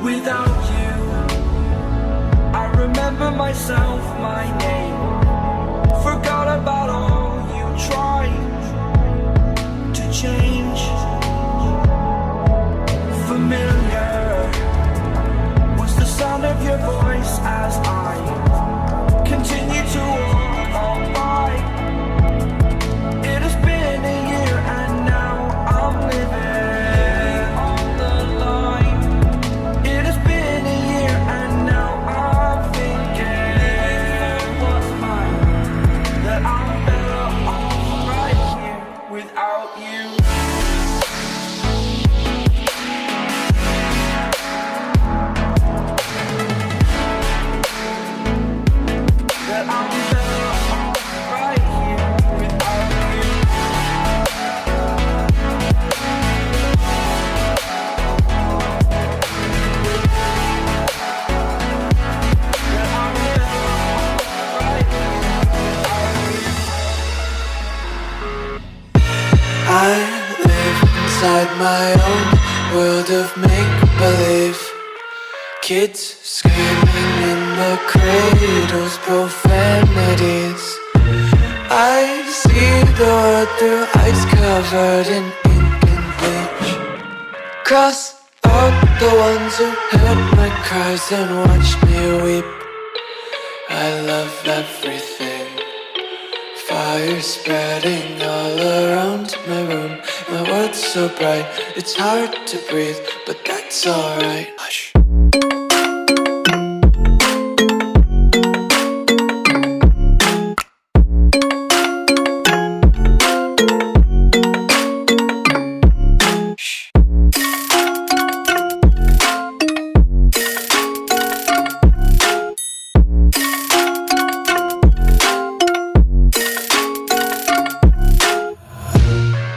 Without you, I remember myself, my name. Forgot about all you tried to change. Familiar was the sound of your voice as I continue to walk on by. It has been a year and now I'm living on the line. It has been a year and now I'm thinking what's mine, that I'm better off right here without you. That I'm better off right here without you. That I'm better off right here without you. I live inside my own world of make-believe. Kids screaming in the cradles, profanities. I see the world through eyes covered in ink and bleach. Cross out the ones who heard my cries and watched me weep. I love everything. Fire spreading all around my room. My world's so bright, it's hard to breathe, but that's alright. Hush.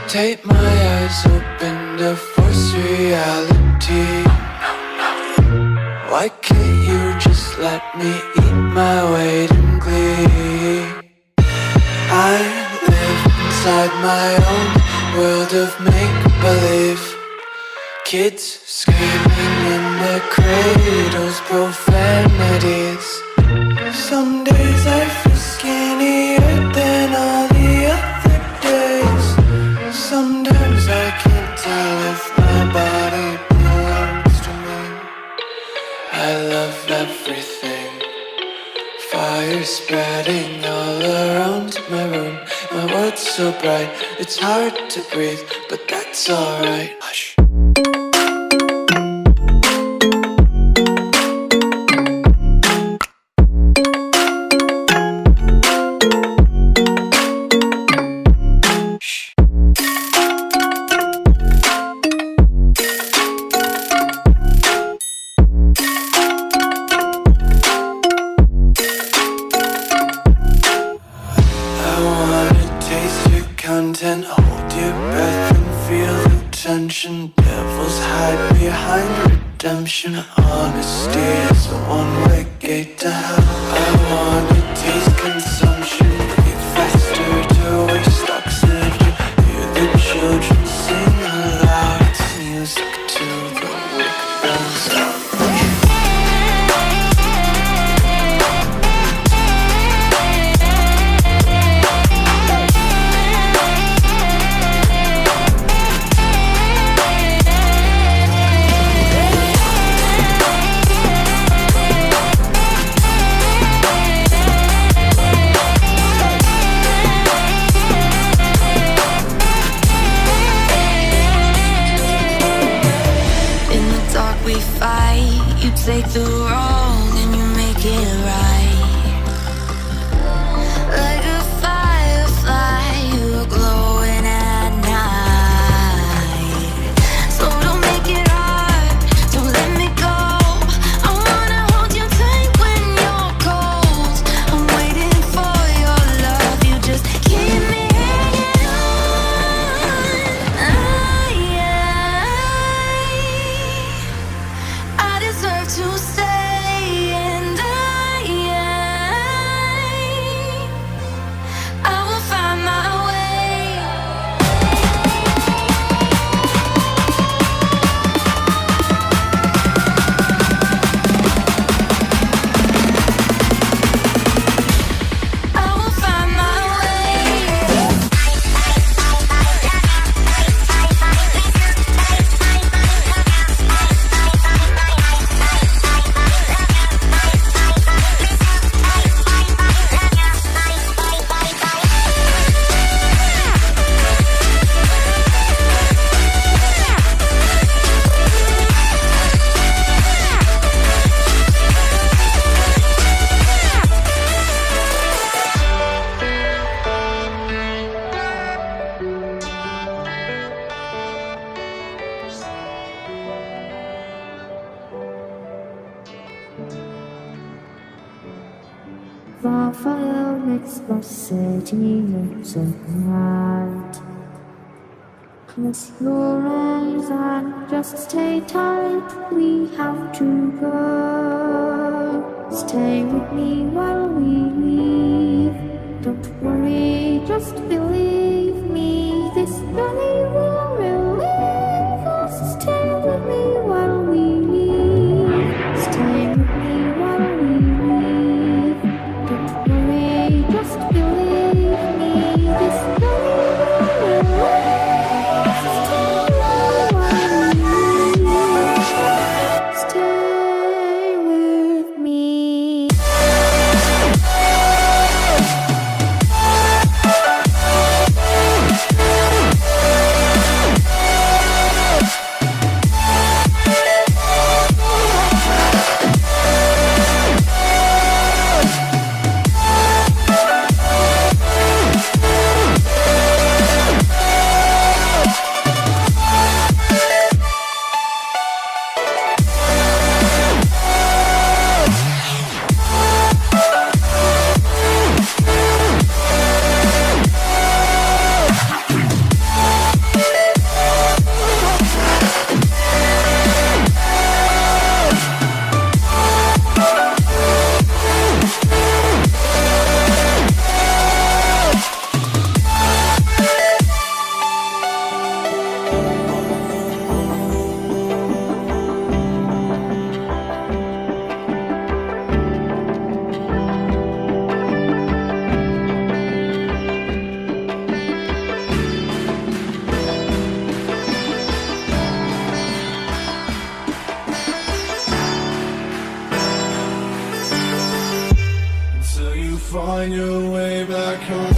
Take my eyes open to force reality. Why can't you just let me eat my weight in glee? I live inside my own world of make-believe. Kids screaming in their cradles, profanities. Some days I feel skinnier than all the other days. Sometimes I can't tell if my body belongs to me. I love everything. Fire spreading all around my room. My world's so bright, it's hard to breathe, but that's alright. Hush. Content, hold your breath and feel the tension. Devils hide behind redemption. Honesty is a one-way gate to hell. I wanna taste consumption. Breathe faster to waste oxygen. Hear the children sing aloud. It's music till the wick burns out. the city looks at night. Close your eyes and just stay tight. We have to go. Stay with me while we leave. Don't worry, just believe me. This journey will relieve us. Stay with me while we leave. Stay with me while we leave. Don't worry, just believe me. This journey will relieve us. Stay with me. Find your way back home.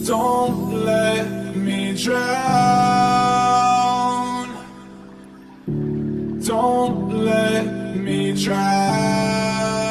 Don't let me drown. Don't let me drown.